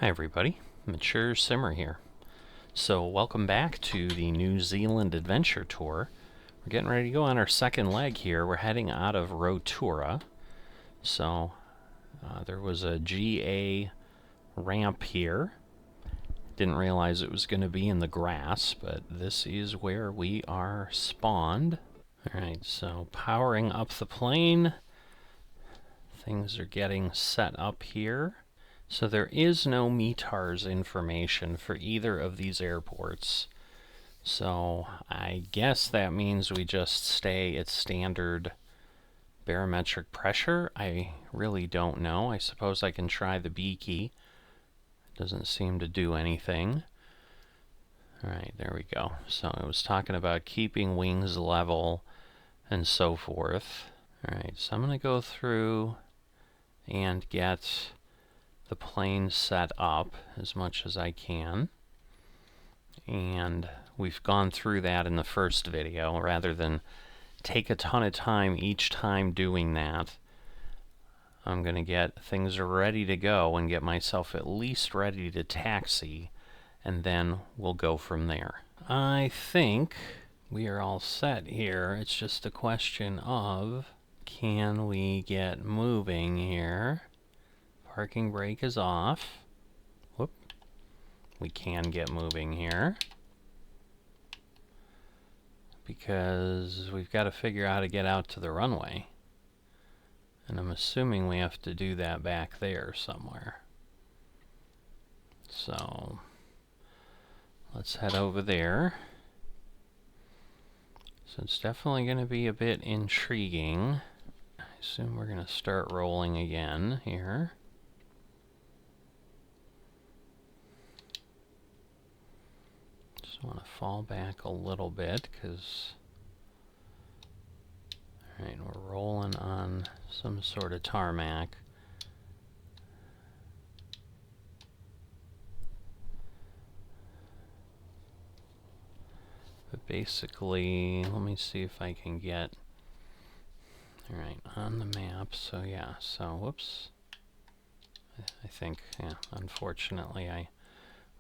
Hi everybody, Mature Simmer here. So welcome back to the New Zealand adventure tour. We're getting ready to go on our second leg here. We're heading out of Rotorua. So there was a GA ramp here. Didn't realize it was going to be in the grass, but this is where we are spawned. Alright, so powering up the plane. Things are getting set up here. So there is no METARS information for either of these airports. So I guess that means we just stay at standard barometric pressure. I really don't know. I suppose I can try the B key. It doesn't seem to do anything. Alright, there we go. So I was talking about keeping wings level and so forth. Alright, so I'm going to go through and get the plane set up as much as I can, and we've gone through that in the first video. Rather than take a ton of time each time doing that, I'm gonna get things ready to go and get myself at least ready to taxi, and then we'll go from there. I think we are all set here. It's just a question of, can we get moving here? Parking brake is off. Whoop. We can get moving here, because we've got to figure out how to get out to the runway. And I'm assuming we have to do that back there somewhere. So let's head over there. So it's definitely going to be a bit intriguing. I assume we're going to start rolling again here. I want to fall back a little bit because, alright, we're rolling on some sort of tarmac. But basically, let me see if I can get, alright, on the map. So yeah, so whoops. I think, yeah, unfortunately I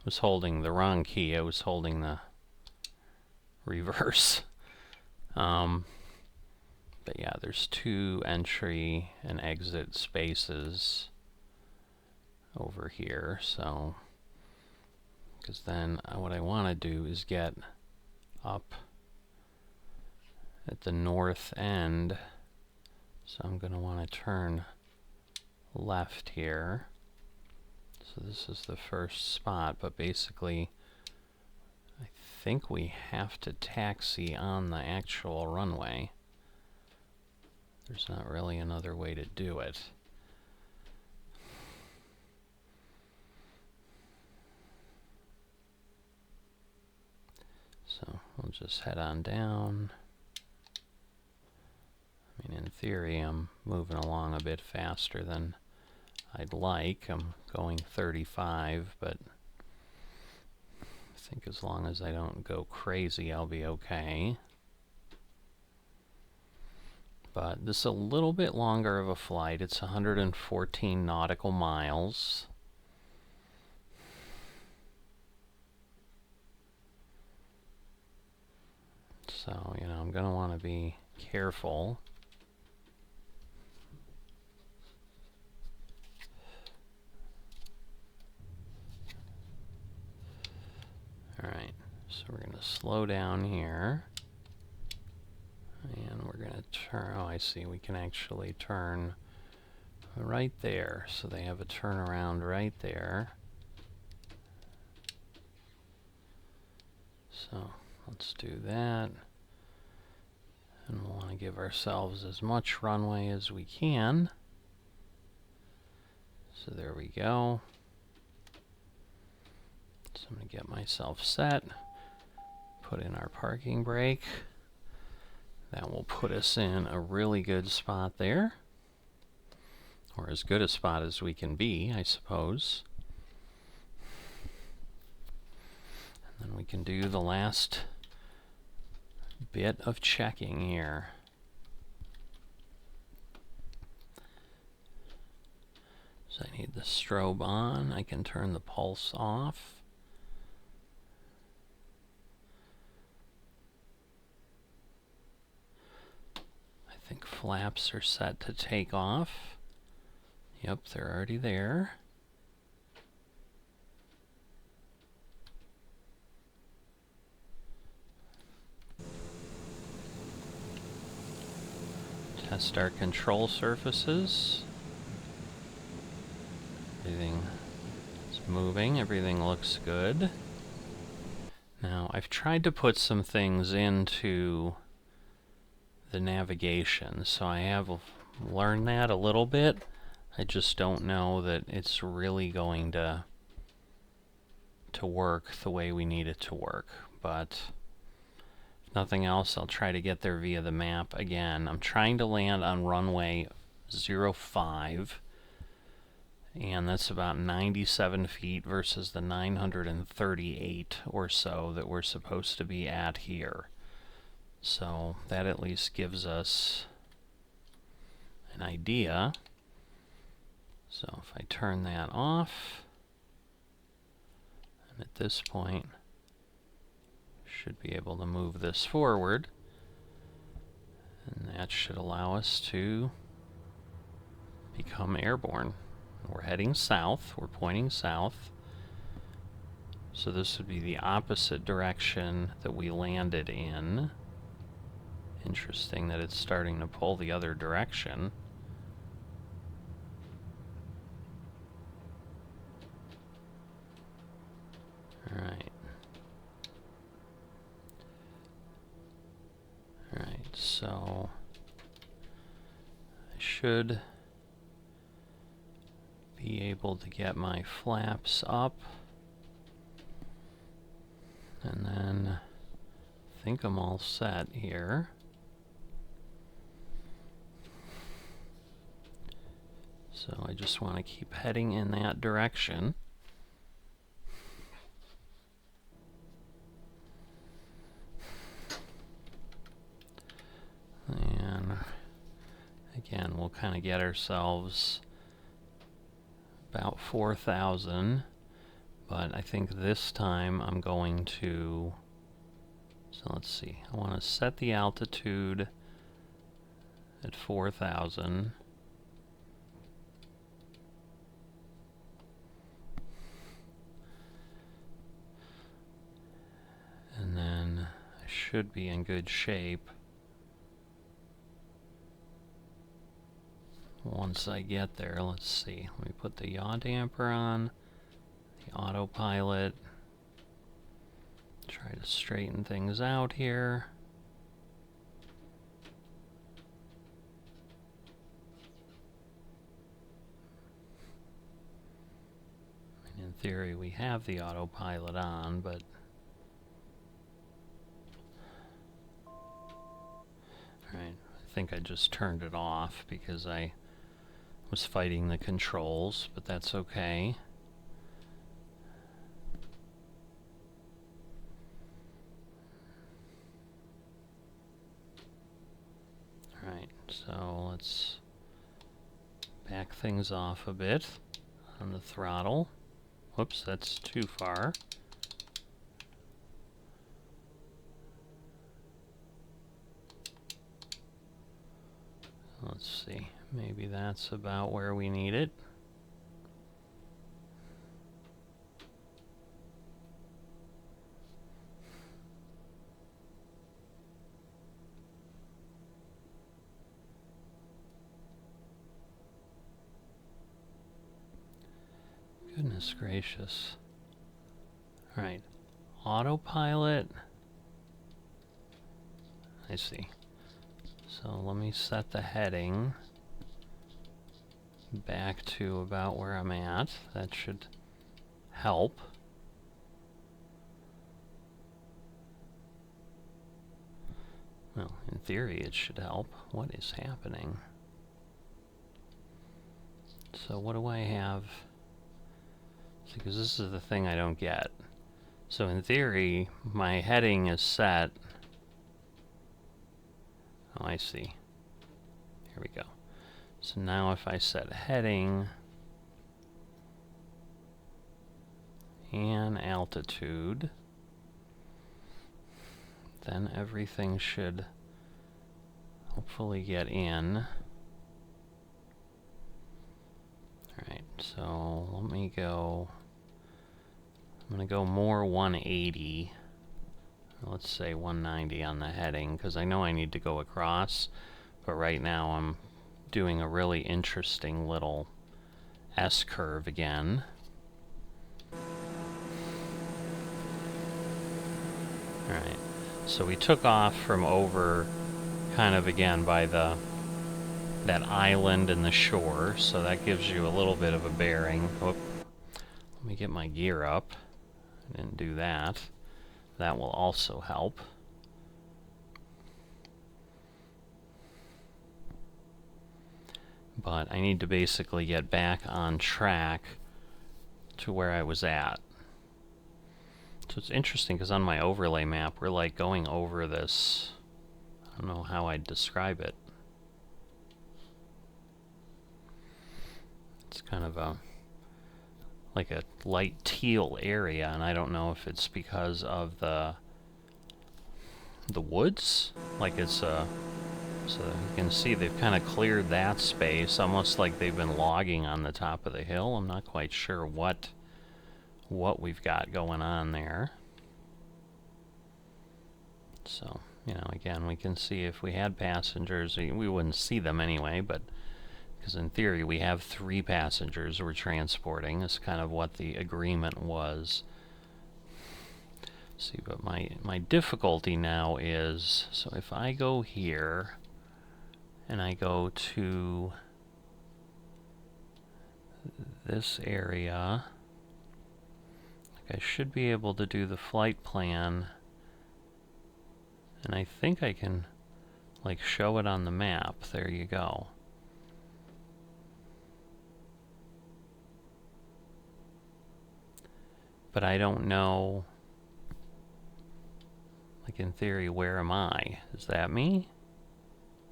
was holding the wrong key. I was holding the reverse. But yeah, there's two entry and exit spaces over here. So, because then what I want to do is get up at the north end. So I'm going to want to turn left here. So this is the first spot, but basically I think we have to taxi on the actual runway. There's not really another way to do it. So we'll just head on down. I mean, in theory, I'm moving along a bit faster than I'd like. I'm going 35, but I think as long as I don't go crazy, I'll be okay. But this is a little bit longer of a flight. It's 114 nautical miles. So, you know, I'm going to want to be careful. Alright, so we're going to slow down here. And we're going to turn, oh I see, we can actually turn right there. So they have a turnaround right there. So let's do that. And we'll want to give ourselves as much runway as we can. So there we go. So I'm going to get myself set, put in our parking brake. That will put us in a really good spot there, or as good a spot as we can be, I suppose. And then we can do the last bit of checking here. I need the strobe on. I can turn the pulse off. I think flaps are set to take off. Yep, they're already there. Test our control surfaces. Everything is moving, everything looks good. Now, I've tried to put some things into the navigation, so I have learned that a little bit. I just don't know that it's really going to work the way we need it to work, but if nothing else, I'll try to get there via the map again. I'm trying to land on runway 05, and that's about 97 feet versus the 938 or so that we're supposed to be at here. So that at least gives us an idea. So if I turn that off, and at this point, should be able to move this forward, and that should allow us to become airborne. We're heading south, we're pointing south, so this would be the opposite direction that we landed in. Interesting that it's starting to pull the other direction. Alright. Alright, so I should be able to get my flaps up, and then I think I'm all set here. So I just want to keep heading in that direction. And again, we'll kind of get ourselves about 4,000, but I think this time I'm going to, so let's see, I want to set the altitude at 4,000. And then I should be in good shape once I get there. Let's see, let me put the yaw damper on, the autopilot, try to straighten things out here. In theory we have the autopilot on, but alright, I think I just turned it off because I was fighting the controls, but that's okay. Alright, so let's back things off a bit on the throttle. Whoops, that's too far. Let's see, maybe that's about where we need it. Goodness gracious. Alright, autopilot. I see. So let me set the heading back to about where I'm at. That should help. Well, in theory it should help. What is happening? So what do I have? Because this is the thing I don't get. So in theory, my heading is set. Oh, I see. Here we go. So now if I set a heading, and altitude. Then everything should hopefully get in. Alright, so let me go. I'm going to go more 180. Let's say 190 on the heading, because I know I need to go across, but right now I'm doing a really interesting little S-curve again. Alright, so we took off from over kind of again by that island and the shore, so that gives you a little bit of a bearing. Whoop. Let me get my gear up. I didn't do that. That will also help. But I need to basically get back on track to where I was at. So it's interesting because on my overlay map we're like going over this, I don't know how I'd describe it. It's kind of like a light teal area, and I don't know if it's because of the woods. Like it's so you can see they've kind of cleared that space, almost like they've been logging on the top of the hill. I'm not quite sure what we've got going on there. So, you know, again, we can see if we had passengers, we wouldn't see them anyway, but because in theory we have 3 passengers we're transporting. Is kind of what the agreement was. See, but my difficulty now is, so if I go here and I go to this area, I should be able to do the flight plan, and I think I can like show it on the map. There you go. But I don't know, like in theory, where am I? Is that me?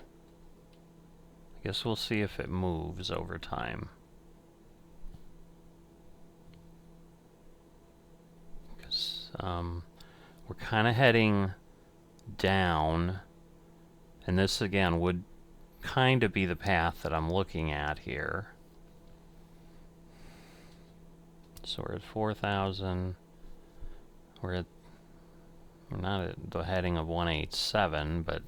I guess we'll see if it moves over time. Because we're kind of heading down, and this again would kind of be the path that I'm looking at here. So we're at 4,000. We're not at the heading of 187, but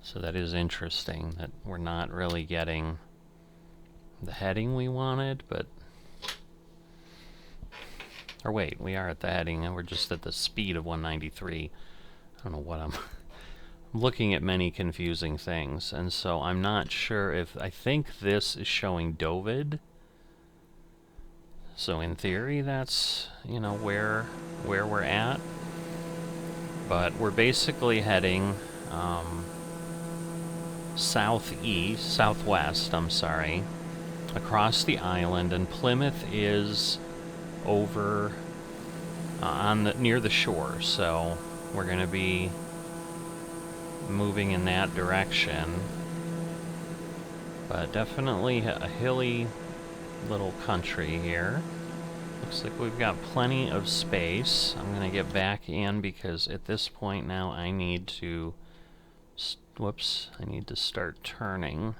so that is interesting that we're not really getting the heading we wanted, but or wait, we are at the heading and we're just at the speed of 193. I don't know what I'm looking at many confusing things, and so I'm not sure if I think this is showing Dovid. So in theory, that's, you know, where we're at. But we're basically heading southwest, I'm sorry, across the island, and Plymouth is over near the shore. So we're going to be moving in that direction. But definitely a hilly little country here. Looks like we've got plenty of space. I'm gonna get back in because at this point now I need to I need to start turning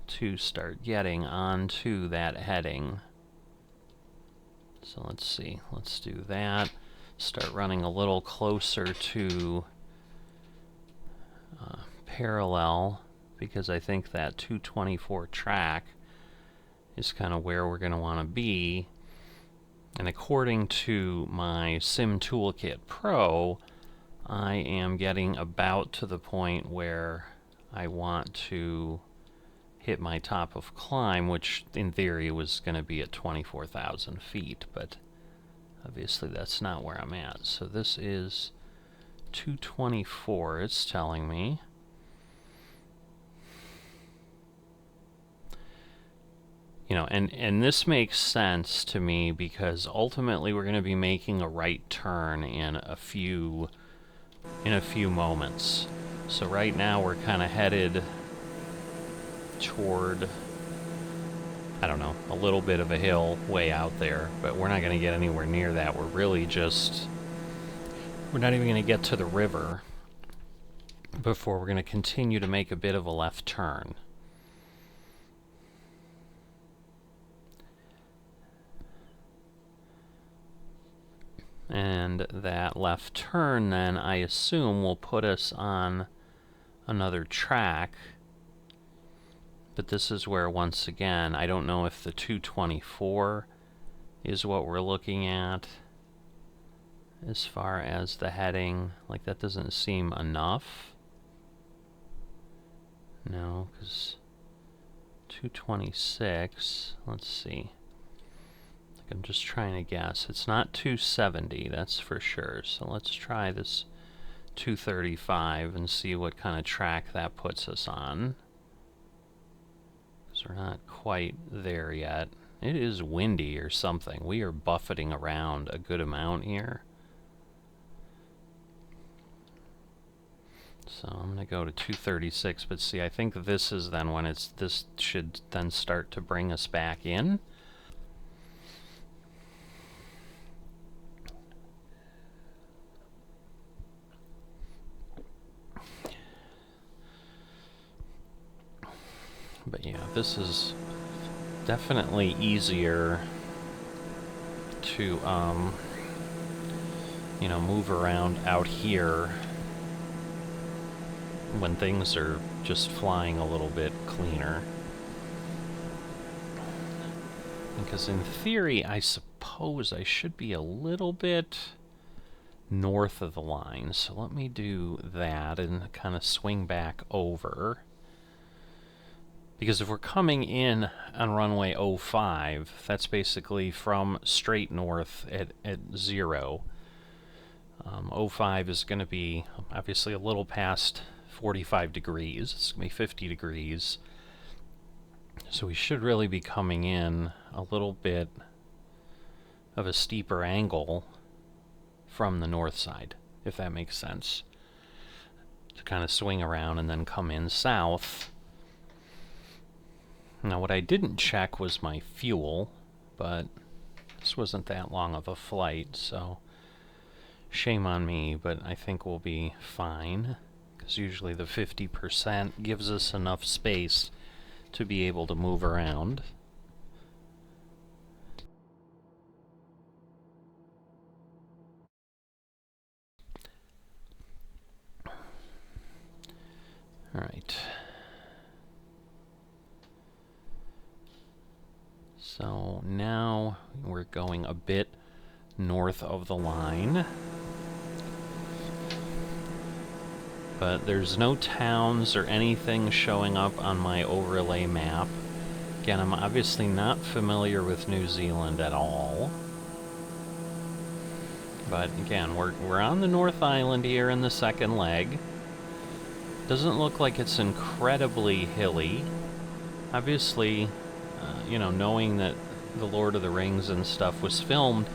to start getting onto that heading. So let's see, let's do that. Start running a little closer to parallel, because I think that 224 track is kind of where we're going to want to be. And according to my Sim Toolkit Pro, I am getting about to the point where I want to hit my top of climb, which in theory was going to be at 24,000 feet, but obviously that's not where I'm at. So this is 224, it's telling me. You know, and this makes sense to me because ultimately we're going to be making a right turn in a few moments. So right now we're kind of headed toward I don't know, a little bit of a hill way out there, but we're not going to get anywhere near that. We're really just, we're not even going to get to the river before we're going to continue to make a bit of a left turn. And that left turn then, I assume, will put us on another track. But this is where, once again, I don't know if the 224 is what we're looking at as far as the heading. Like, that doesn't seem enough. No, because 226, let's see. I'm just trying to guess. It's not 270, that's for sure. So let's try this 235 and see what kind of track that puts us on. Because we're not quite there yet. It is windy or something. We are buffeting around a good amount here. So I'm going to go to 236, but see, I think this is then when it's, this should then start to bring us back in. But yeah, this is definitely easier to, you know, move around out here when things are just flying a little bit cleaner. Because in theory, I suppose I should be a little bit north of the line. So let me do that and kind of swing back over. Because if we're coming in on runway 05, that's basically from straight north at 0. 05 is going to be obviously a little past 45 degrees. It's going to be 50 degrees. So we should really be coming in a little bit of a steeper angle from the north side, if that makes sense. To kind of swing around and then come in south. Now, what I didn't check was my fuel, but this wasn't that long of a flight, so shame on me, but I think we'll be fine, because usually the 50% gives us enough space to be able to move around. All right. So now we're going a bit north of the line. But there's no towns or anything showing up on my overlay map. Again, I'm obviously not familiar with New Zealand at all. But again, we're on the North Island here in the second leg. Doesn't look like it's incredibly hilly. Obviously, you know, knowing that The Lord of the Rings and stuff was filmed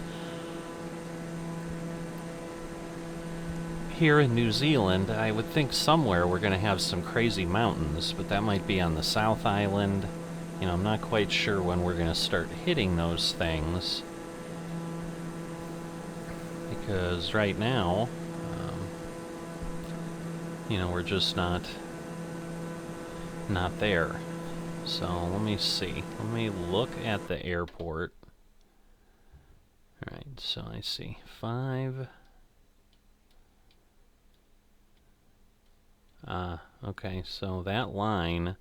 here in New Zealand, I would think somewhere we're going to have some crazy mountains, but that might be on the South Island. You know, I'm not quite sure when we're going to start hitting those things. Because right now, you know, we're just not there. So let me see. Let me look at the airport. Alright, so I see 5. Okay, so that line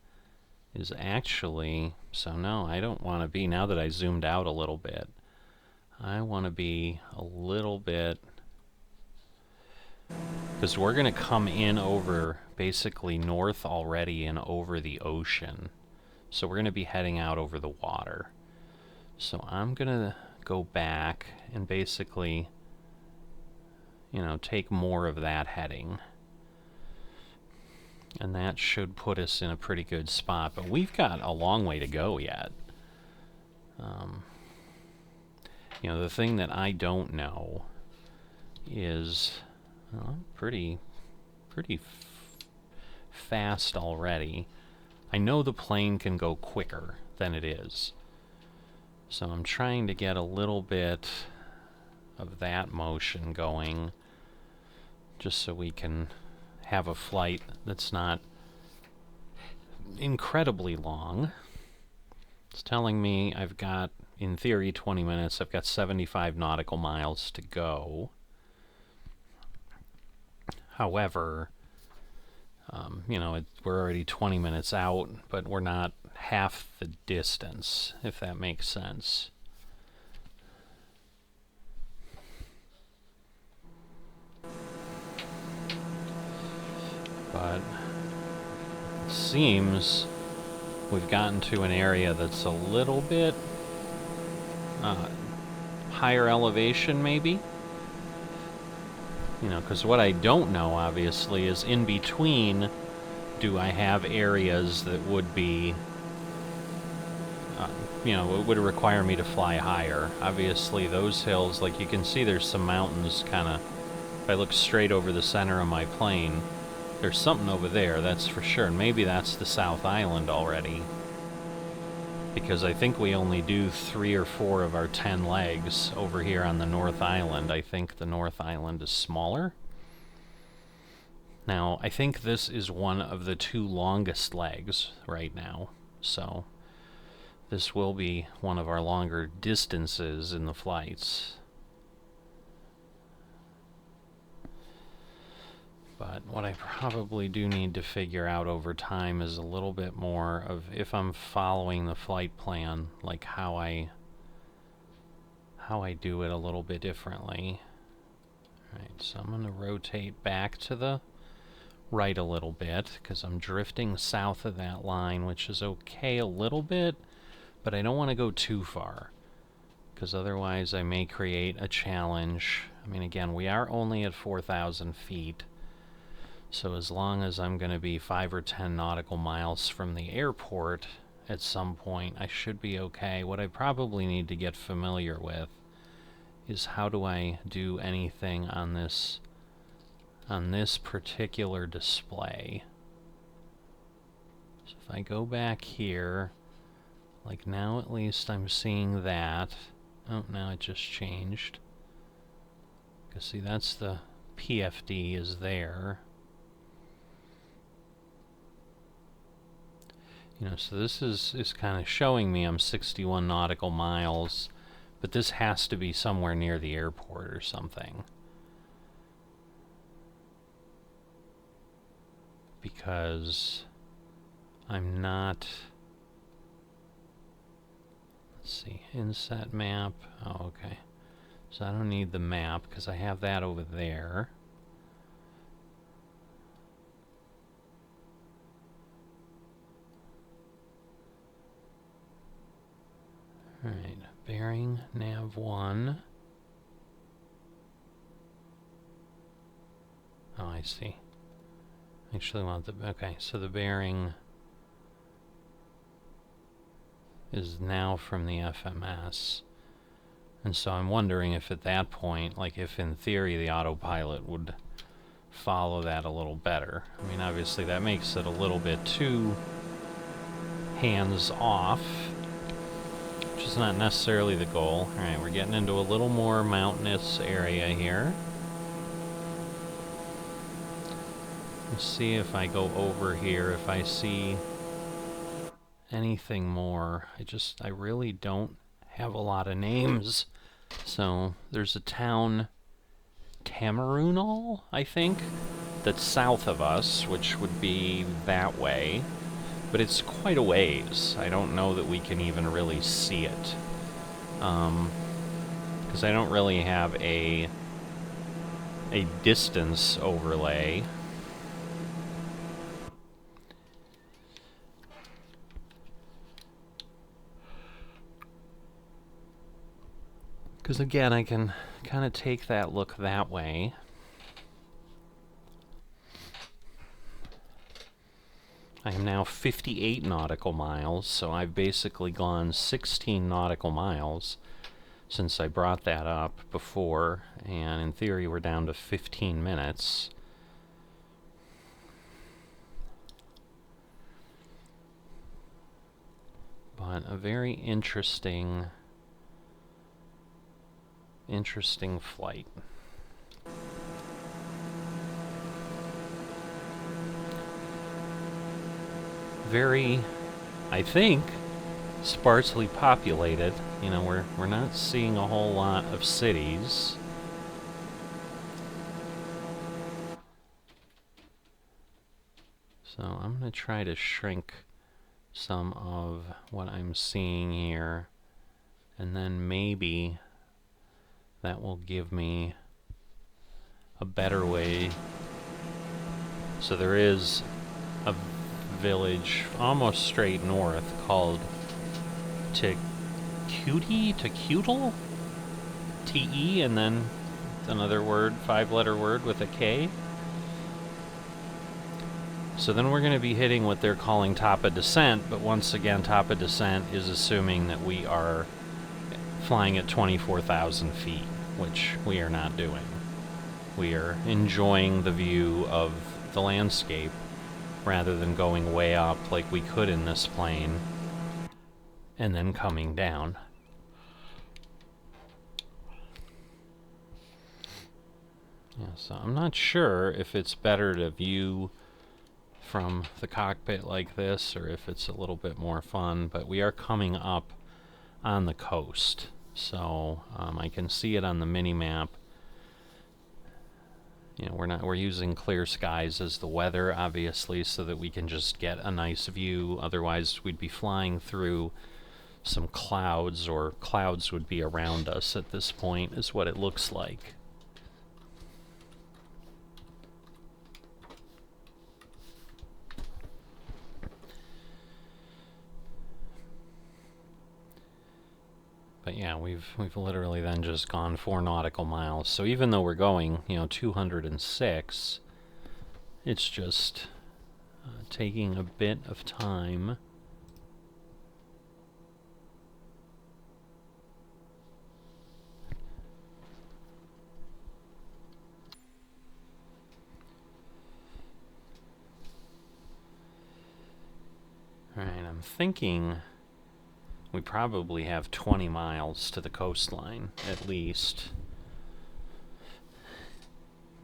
is actually, so no, I don't want to be, now that I zoomed out a little bit, I want to be a little bit, because we're going to come in over basically north already and over the ocean. So we're going to be heading out over the water. So I'm going to go back and basically, you know, take more of that heading. And that should put us in a pretty good spot. But we've got a long way to go yet. You know, the thing that I don't know is, well, I'm pretty fast already. I know the plane can go quicker than it is. So I'm trying to get a little bit of that motion going, just so we can have a flight that's not incredibly long. It's telling me I've got, in theory, 20 minutes. I've got 75 nautical miles to go. However, you know, we're already 20 minutes out, but we're not half the distance, if that makes sense. But it seems we've gotten to an area that's a little bit higher elevation, maybe? You know, because what I don't know, obviously, is in between, do I have areas that would be, you know, it would require me to fly higher. Obviously, those hills, like you can see there's some mountains kind of, if I look straight over the center of my plane, there's something over there, that's for sure. And maybe that's the South Island already. Because I think we only do 3 or 4 of our 10 legs over here on the North Island. I think the North Island is smaller. Now, I think this is one of the 2 longest legs right now. So, this will be one of our longer distances in the flights. But what I probably do need to figure out over time is a little bit more of if I'm following the flight plan, like how I do it a little bit differently. Alright, so I'm going to rotate back to the right a little bit, because I'm drifting south of that line, which is okay a little bit, but I don't want to go too far, because otherwise I may create a challenge. I mean, again, we are only at 4,000 feet. So as long as I'm going to be 5 or 10 nautical miles from the airport at some point, I should be okay. What I probably need to get familiar with is how do I do anything on this particular display. So if I go back here, like now at least I'm seeing that. Oh, now it just changed. Because see, that's the PFD is there. You know, so this is kind of showing me I'm 61 nautical miles, but this has to be somewhere near the airport or something. Because I'm not... Let's see, inset map. Oh, okay. So I don't need the map because I have that over there. Alright, bearing nav 1. Oh, I see. Actually want the... Okay, so the bearing is now from the FMS. And so I'm wondering if at that point, like if in theory the autopilot would follow that a little better. I mean, obviously that makes it a little bit too hands-off, which is not necessarily the goal. Alright, we're getting into a little more mountainous area here. Let's see if I go over here, if I see anything more. I really don't have a lot of names. So, there's a town, Tamarunal, I think, that's south of us, which would be that way. But it's quite a ways. I don't know that we can even really see it. Because I don't really have a distance overlay. Because again, I can kind of take that look that way. I am now 58 nautical miles, so I've basically gone 16 nautical miles since I brought that up before, and in theory we're down to 15 minutes. But a very interesting interesting flight. Very, I think, sparsely populated. You know, we're not seeing a whole lot of cities. So I'm going to try to shrink some of what I'm seeing here, and then maybe that will give me a better way. So there is a village almost straight north called Tecutle? T-E, and then another word, 5-letter word with a K. So then we're going to be hitting what they're calling top of descent, but once again, top of descent is assuming that we are flying at 24,000 feet, which we are not doing. We are enjoying the view of the landscape rather than going way up like we could in this plane and then coming down. Yeah, so I'm not sure if it's better to view from the cockpit like this or if it's a little bit more fun, but we are coming up on the coast, so I can see it on the mini-map. You know, we're using clear skies as the weather, obviously, so that we can just get a nice view. Otherwise, we'd be flying through some clouds, or clouds would be around us at this point, is what it looks like. But yeah, we've literally then just gone 4 nautical miles. So even though we're going, you know, 206, it's just taking a bit of time. Alright, I'm thinking we probably have 20 miles to the coastline, at least.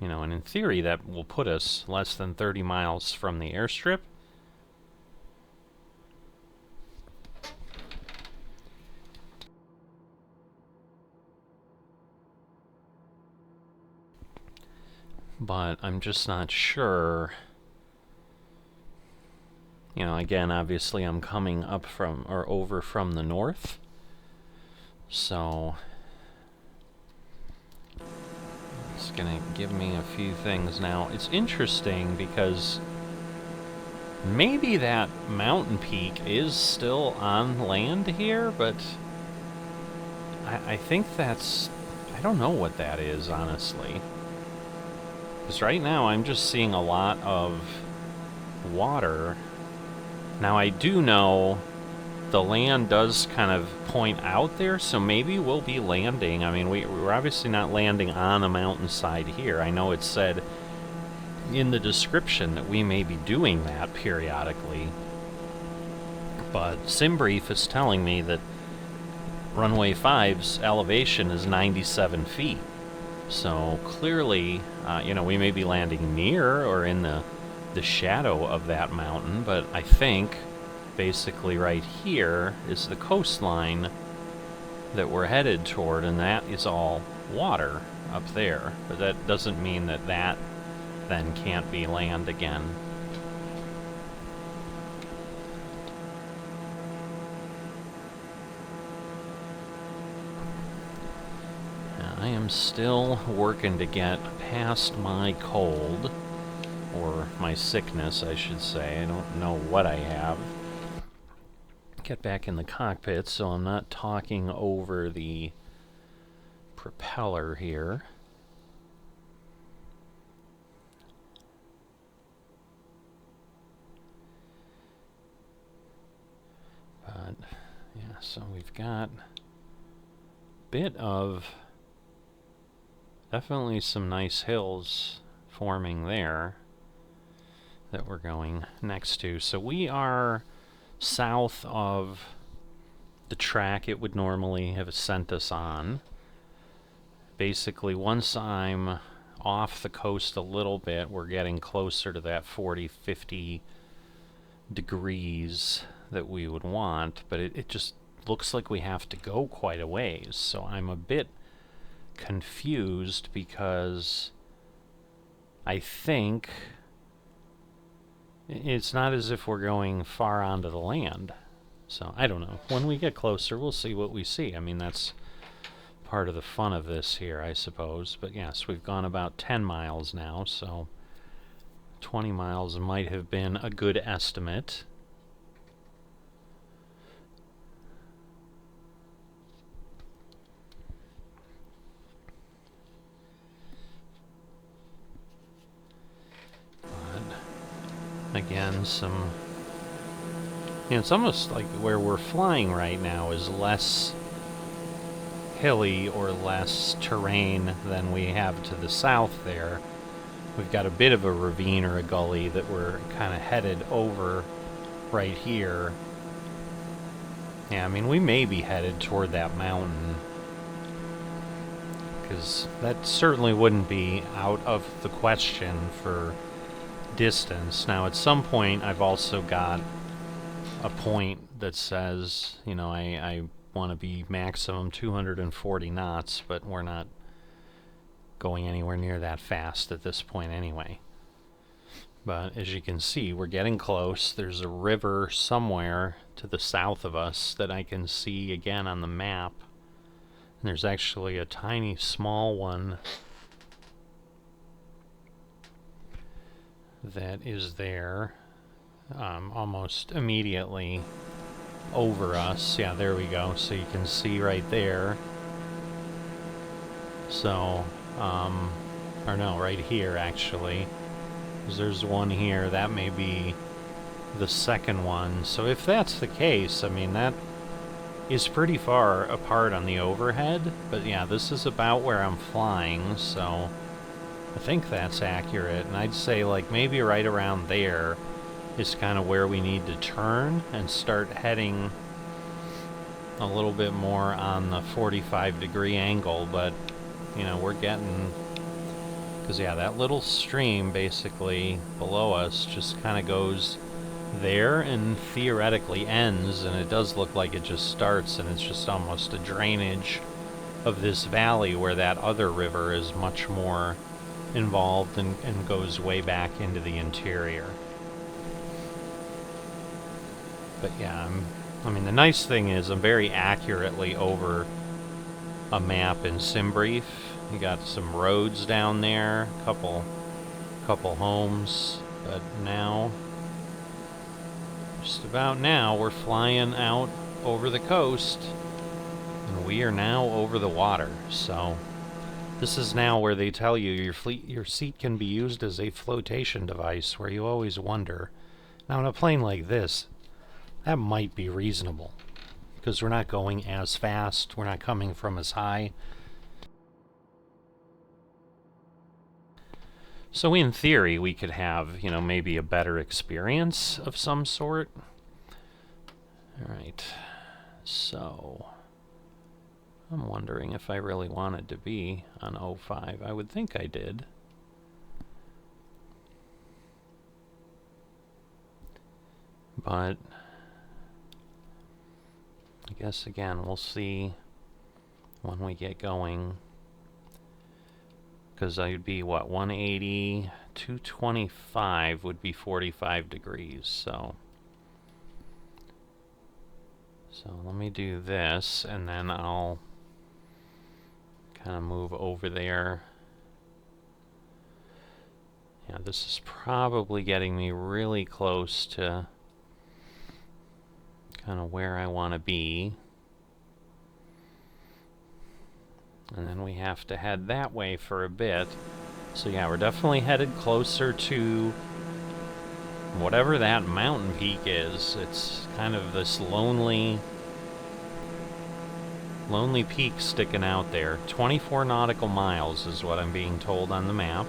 You know, and in theory that will put us less than 30 miles from the airstrip. But I'm just not sure. You know, again, obviously I'm coming up from, or over from the north. So it's gonna give me a few things now. It's interesting because maybe that mountain peak is still on land here, but I think that's, I don't know what that is, honestly. Because right now I'm just seeing a lot of water. Now I do know the land does kind of point out there, so maybe we'll be landing. I mean, we're obviously not landing on a mountainside here. I know it said in the description that we may be doing that periodically. But SimBrief is telling me that runway 5's elevation is 97 feet. So clearly, you know, we may be landing near or in the shadow of that mountain, but I think basically right here is the coastline that we're headed toward, and that is all water up there. But that doesn't mean that that then can't be land again. I am still working to get past my cold, or my sickness, I should say. I don't know what I have. Get back in the cockpit so I'm not talking over the propeller here. But yeah, so we've got a bit of definitely some nice hills forming there that we're going next to. So we are south of the track it would normally have sent us on. basically once I'm off the coast a little bit, we're getting closer to that 40, 50 degrees that we would want, but it just looks like we have to go quite a ways. So I'm a bit confused because I think it's not as if we're going far onto the land. So I don't know. When we get closer, we'll see what we see. I mean, that's part of the fun of this here, I suppose. But yes, we've gone about 10 miles now, so 20 miles might have been a good estimate. But again, it's almost like where we're flying right now is less hilly or less terrain than we have to the south there. We've got a bit of a ravine or a gully that we're kind of headed over right here. Yeah, I mean, we may be headed toward that mountain, because that certainly wouldn't be out of the question for distance. Now, at some point, I've also got a point that says, you know, I want to be maximum 240 knots, but we're not going anywhere near that fast at this point anyway. But as you can see, we're getting close. There's a river somewhere to the south of us that I can see again on the map. And there's actually a tiny small one that is there almost immediately over us. Yeah, there we go. So you can see right there. So, or no, right here actually. There's one here. That may be the second one. So if that's the case, I mean, that is pretty far apart on the overhead. But yeah, this is about where I'm flying, so I think that's accurate. And I'd say like maybe right around there is kind of where we need to turn and start heading a little bit more on the 45-degree angle. But you know, we're getting, because yeah, that little stream basically below us just kind of goes there and theoretically ends, and it does look like it just starts, and it's just almost a drainage of this valley where that other river is much more involved and goes way back into the interior. But yeah, I mean, the nice thing is I'm very accurately over a map in SimBrief. You got some roads down there, couple homes, but now, just about now, we're flying out over the coast, and we are now over the water. So this is now where they tell you your seat can be used as a flotation device, where you always wonder. Now, in a plane like this, that might be reasonable, because we're not going as fast, we're not coming from as high. So in theory, we could have, you know, maybe a better experience of some sort. Alright, so I'm wondering if I really wanted to be on 05. I would think I did. But I guess, again, we'll see when we get going. Because I'd be, what, 180, 225 would be 45 degrees, so let me do this, and then I'll kind of move over there. Yeah, this is probably getting me really close to kind of where I want to be. And then we have to head that way for a bit. So yeah, we're definitely headed closer to whatever that mountain peak is. It's kind of this lonely peak sticking out there. 24 nautical miles is what I'm being told on the map.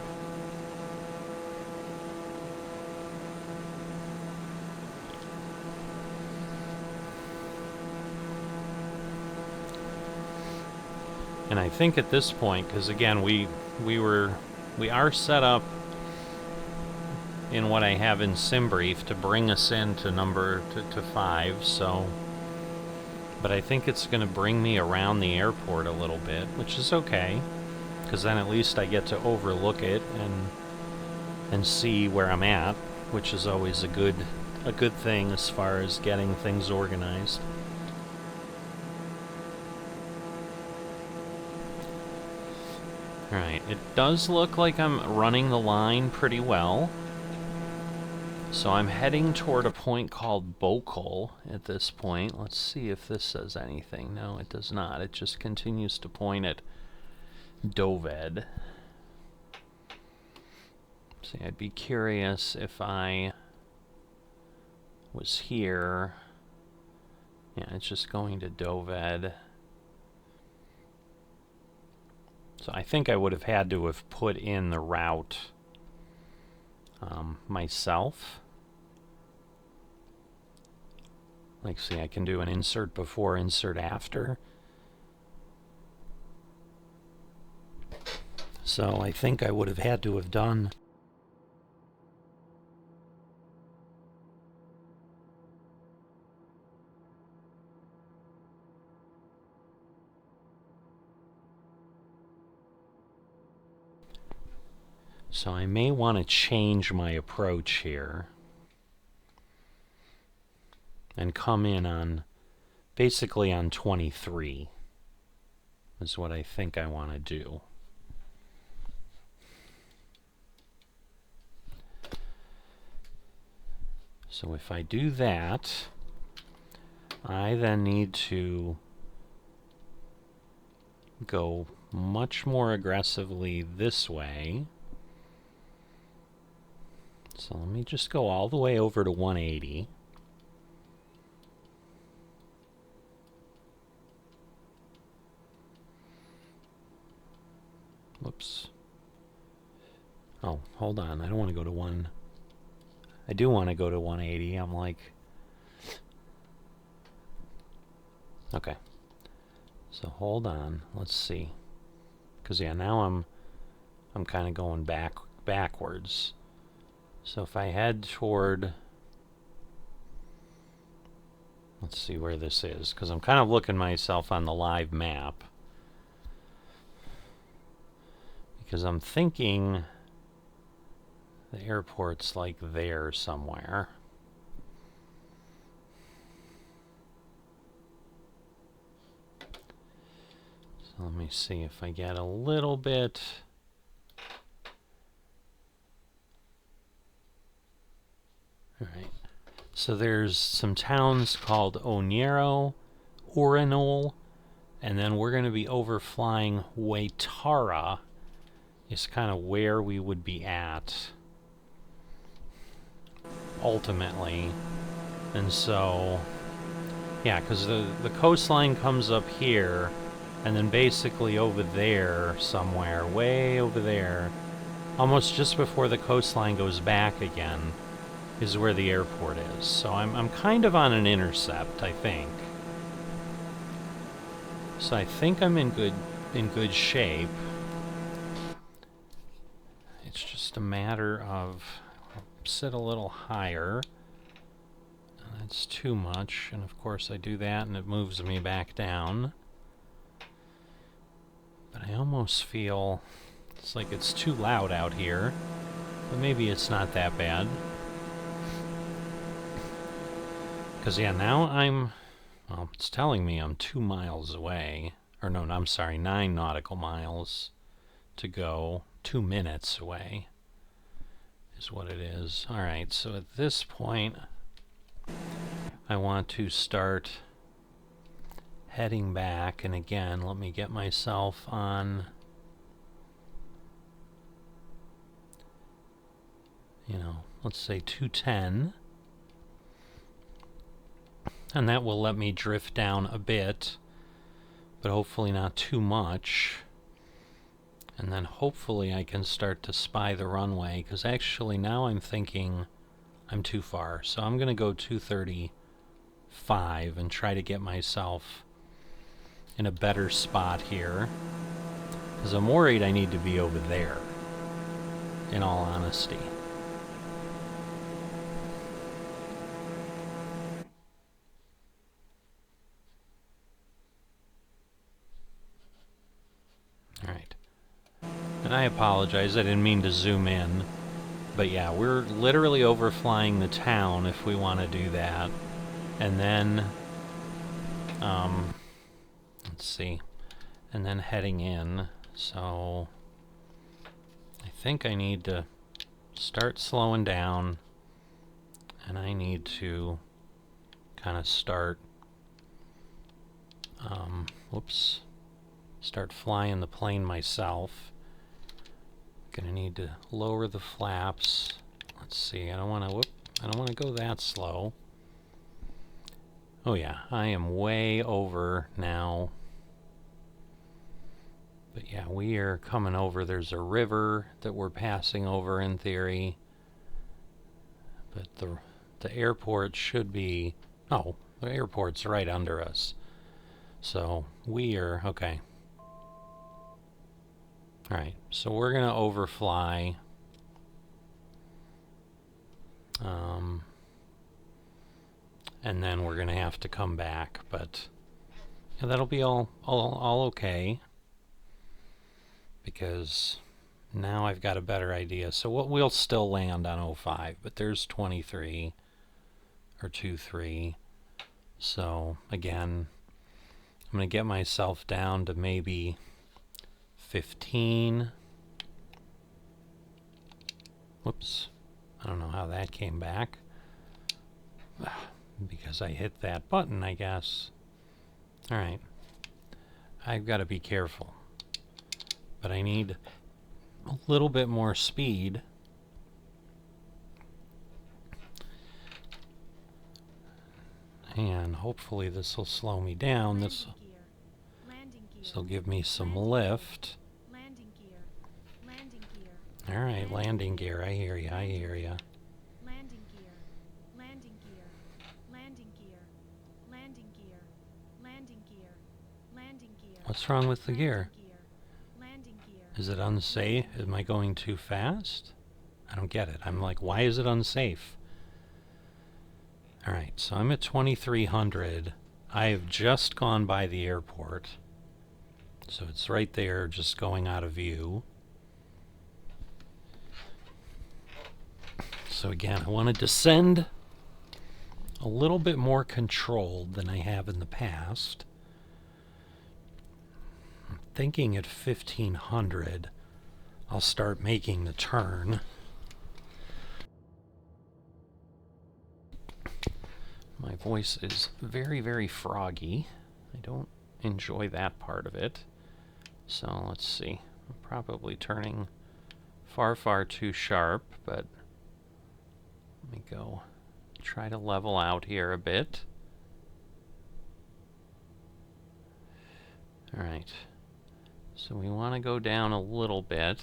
And I think at this point, because again, we are set up in what I have in SimBrief to bring us into to 5, so... But I think it's going to bring me around the airport a little bit, which is okay, because then at least I get to overlook it and see where I'm at, which is always a good thing as far as getting things organized. Alright, it does look like I'm running the line pretty well. So I'm heading toward a point called Bokel at this point. Let's see if this says anything. No, it does not. It just continues to point at Doved. See, I'd be curious if I was here. Yeah, it's just going to Doved. So I think I would have had to have put in the route myself. Like, see, I can do an insert before, insert after. So I think I would have had to have done... So I may want to change my approach here and come in on, basically on 23 is what I think I want to do. So if I do that, I then need to go much more aggressively this way. So let me just go all the way over to 180. Whoops. Oh, hold on. I don't want to go to 1... I do want to go to 180. I'm like... Okay. So hold on. Let's see. Because, yeah, now I'm kind of going backwards. So if I head toward... Let's see where this is, because I'm kind of looking myself on the live map. Because I'm thinking the airport's like there somewhere. So let me see if I get a little bit... Alright. So there's some towns called Oniero, Orinol, and then we're going to be overflying Waitara. Is kind of where we would be at ultimately. And so, yeah, because the coastline comes up here, and then basically over there somewhere, way over there, almost just before the coastline goes back again, is where the airport is. So I'm kind of on an intercept, I think. So I think I'm in good shape. It's just a matter of sit a little higher. That's too much, and of course I do that and it moves me back down. But I almost feel it's like it's too loud out here, but maybe it's not that bad. Because, yeah, now well, it's telling me I'm 2 miles away. Or no, I'm sorry, 9 nautical miles to go. 2 minutes away is what it is. Alright, so at this point, I want to start heading back. And again, let me get myself on, you know, let's say 210. And that will let me drift down a bit, but hopefully not too much. And then hopefully I can start to spy the runway, because actually now I'm thinking I'm too far. So I'm going to go 235 and try to get myself in a better spot here. Because I'm worried I need to be over there, in all honesty. Alright. And I apologize, I didn't mean to zoom in. But yeah, we're literally overflying the town if we want to do that. And then, let's see, and then heading in. So I think I need to start slowing down, and I need to kind of start, start flying the plane myself. Gonna need to lower the flaps. Let's see, I don't want to go that slow. Oh yeah, I am way over now. But yeah, we are coming over. There's a river that we're passing over in theory. But the airport should be, oh, the airport's right under us. So we are, okay. Alright, so we're going to overfly. And then we're going to have to come back, but yeah, that'll be all okay. Because now I've got a better idea. So we'll still land on 05, but there's 23 or 23. So again, I'm going to get myself down to maybe 15. Whoops. I don't know how that came back. Because I hit that button, I guess. Alright. I've got to be careful. But I need a little bit more speed. And hopefully this will slow me down. This will give me some lift. Alright, landing gear. I hear ya, I hear ya. Landing gear. Landing gear. Landing gear. Landing gear. Landing gear. Landing gear. What's wrong with the gear? Landing gear. Is it unsafe? Am I going too fast? I don't get it. I'm like, why is it unsafe? Alright, so I'm at 2300. I have just gone by the airport. So it's right there, just going out of view. So again, I want to descend a little bit more controlled than I have in the past. I'm thinking at 1500, I'll start making the turn. My voice is very, very froggy. I don't enjoy that part of it. So let's see. I'm probably turning far, far too sharp, but let me go try to level out here a bit. Alright. So we want to go down a little bit,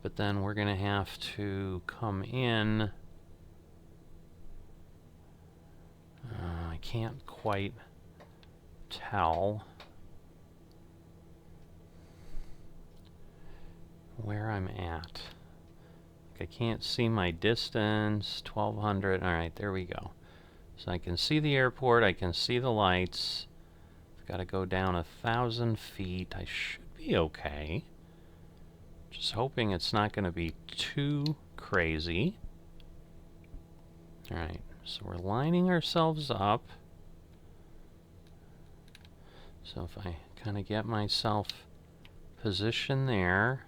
but then we're going to have to come in. I can't quite tell where I'm at. I can't see my distance. 1200. Alright, there we go. So I can see the airport, I can see the lights. I've got to go down 1,000 feet. I should be okay. Just hoping it's not going to be too crazy. Alright, so we're lining ourselves up. So if I kind of get myself positioned there.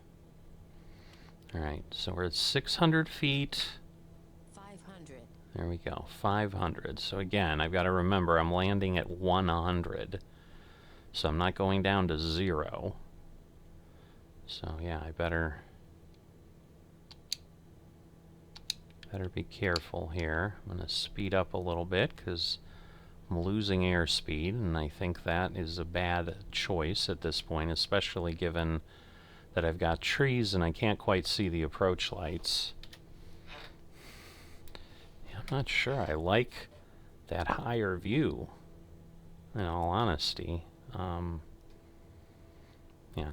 Alright, so we're at 600 feet. 500. There we go, 500. So again, I've got to remember I'm landing at 100. So I'm not going down to 0. So yeah, I better be careful here. I'm going to speed up a little bit because I'm losing airspeed, and I think that is a bad choice at this point, especially given that I've got trees and I can't quite see the approach lights. Yeah, I'm not sure I like that higher view, in all honesty. Yeah,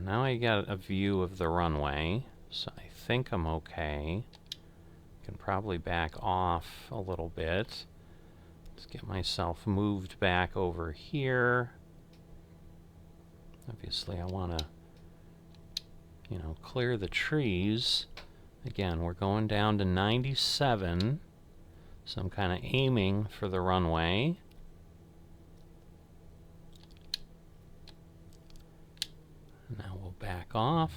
now I got a view of the runway, so I think I'm okay. Can probably back off a little bit. Let's get myself moved back over here. Obviously, I want to, clear the trees. Again, we're going down to 97, so I'm kind of aiming for the runway. Now we'll back off.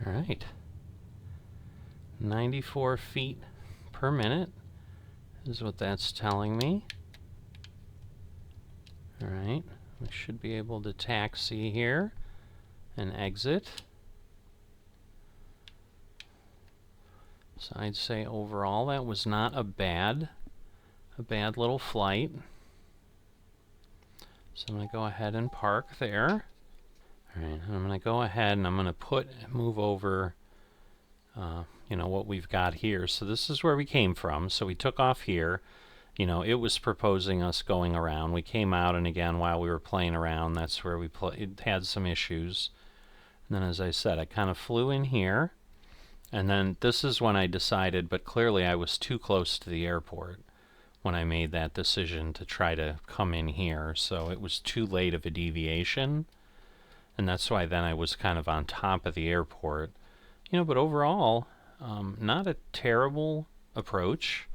All right. 94 feet per minute is what that's telling me. All right. We should be able to taxi here and exit. So I'd say overall that was not a bad little flight. So I'm going to go ahead and park there. All right, I'm going to go ahead and I'm going to move over, what we've got here. So this is where we came from. So we took off here. It was proposing us going around. We came out, and again, while we were playing around, that's where it had some issues. And then, as I said, I kind of flew in here. And then this is when I decided, but clearly I was too close to the airport when I made that decision to try to come in here. So it was too late of a deviation. And that's why then I was kind of on top of the airport. But overall, not a terrible approach.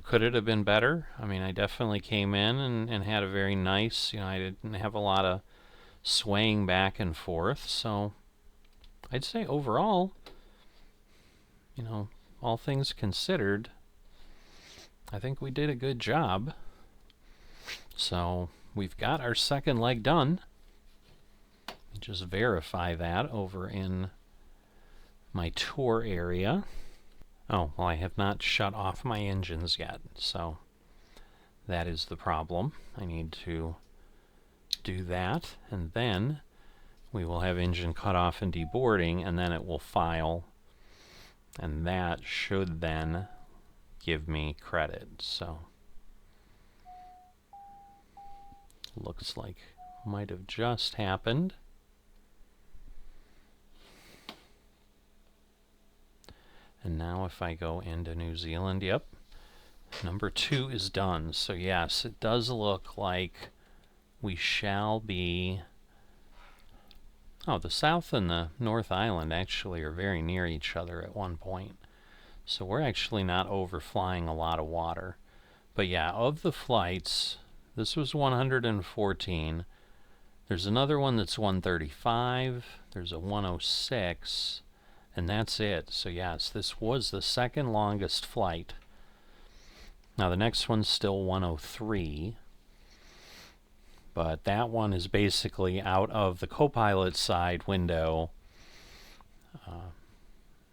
Could it have been better? I mean, I definitely came in and had a very nice, I didn't have a lot of swaying back and forth. So I'd say overall, all things considered, I think we did a good job. So we've got our second leg done. Just verify that over in my tour area. Oh, well, I have not shut off my engines yet, so that is the problem. I need to do that, and then we will have engine cutoff and deboarding, and then it will file, and that should then give me credit. So looks like might have just happened. And now if I go into New Zealand, yep, number 2 is done. So yes, it does look like we shall be... Oh, the South and the North Island actually are very near each other at one point. So we're actually not overflying a lot of water. But yeah, of the flights, this was 114. There's another one that's 135. There's a 106. And that's it. So yes, this was the second longest flight. Now the next one's still 103. But that one is basically out of the co-pilot side window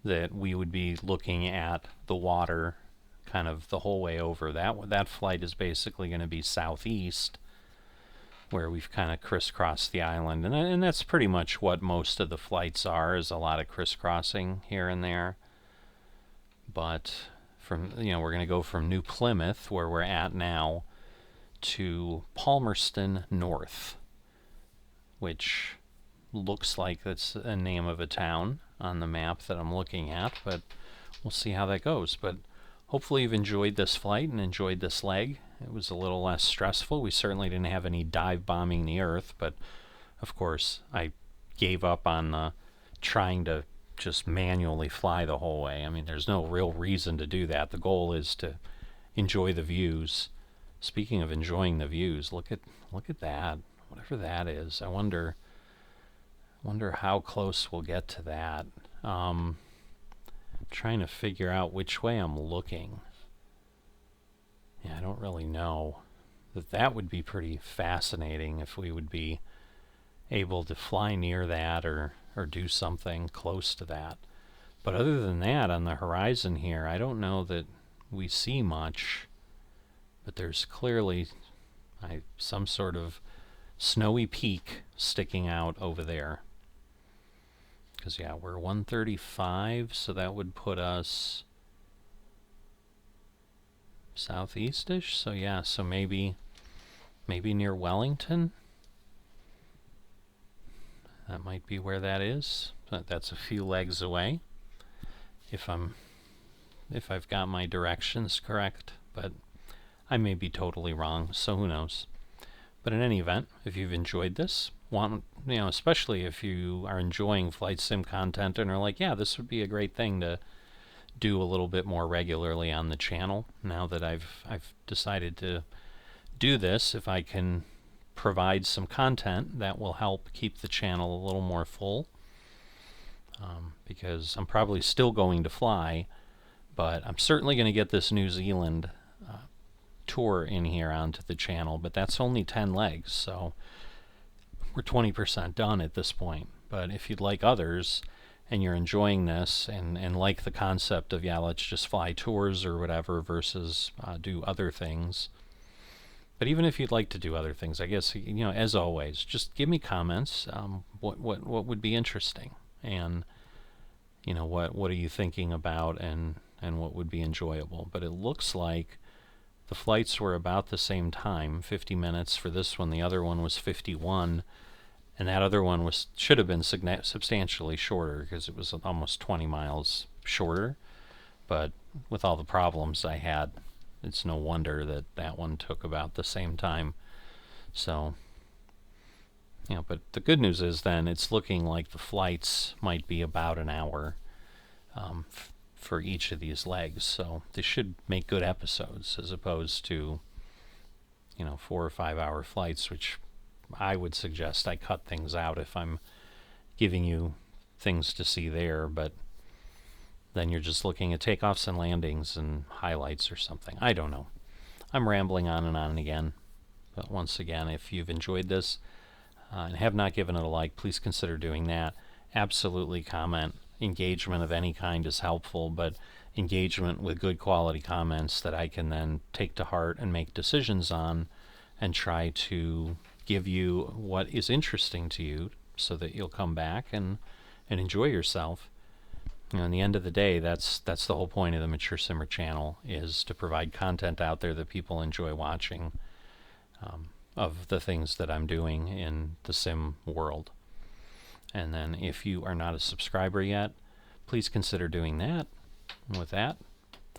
that we would be looking at the water kind of the whole way over. That flight is basically going to be southeast, where we've kind of crisscrossed the island. And that's pretty much what most of the flights are, is a lot of crisscrossing here and there. But we're going to go from New Plymouth, where we're at now, to Palmerston North, which looks like that's a name of a town on the map that I'm looking at, but we'll see how that goes. But hopefully you've enjoyed this flight and enjoyed this leg. It was a little less stressful. We certainly didn't have any dive bombing the Earth, but of course I gave up on trying to just manually fly the whole way. I mean, there's no real reason to do that. The goal is to enjoy the views. Speaking of enjoying the views, look at that. Whatever that is. I wonder how close we'll get to that. I'm trying to figure out which way I'm looking. Yeah, I don't really know. That would be pretty fascinating if we would be able to fly near that or do something close to that. But other than that, on the horizon here, I don't know that we see much. But there's clearly some sort of snowy peak sticking out over there. Because, yeah, we're 135, so that would put us Southeast-ish, so yeah, so maybe near Wellington. That might be where that is. That's a few legs away, if I've got my directions correct, but I may be totally wrong, so who knows. But in any event, if you've enjoyed this, especially if you are enjoying flight sim content and are like, yeah, this would be a great thing to do a little bit more regularly on the channel. Now that I've decided to do this, if I can provide some content that will help keep the channel a little more full, because I'm probably still going to fly, but I'm certainly going to get this New Zealand tour in here onto the channel, but that's only 10 legs, so we're 20% done at this point. But if you'd like others and you're enjoying this and like the concept of, yeah, let's just fly tours or whatever versus do other things. But even if you'd like to do other things, I guess, as always, just give me comments. What would be interesting, and what are you thinking about, and what would be enjoyable. But it looks like the flights were about the same time, 50 minutes for this one. The other one was 51, and that other one should have been substantially shorter because it was almost 20 miles shorter. But with all the problems I had, it's no wonder that that one took about the same time. So, but the good news is then it's looking like the flights might be about an hour for each of these legs. So they should make good episodes as opposed to, 4 or 5 hour flights, which I would suggest I cut things out if I'm giving you things to see there. But then you're just looking at takeoffs and landings and highlights or something. I don't know. I'm rambling on and again. But once again, if you've enjoyed this and have not given it a like, please consider doing that. Absolutely comment. Engagement of any kind is helpful, but engagement with good quality comments that I can then take to heart and make decisions on and try to give you what is interesting to you so that you'll come back and enjoy yourself. In the end of the day, that's the whole point of the Mature Simmer channel, is to provide content out there that people enjoy watching of the things that I'm doing in the sim world. And then if you are not a subscriber yet, please consider doing that. And with that,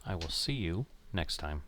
I will see you next time.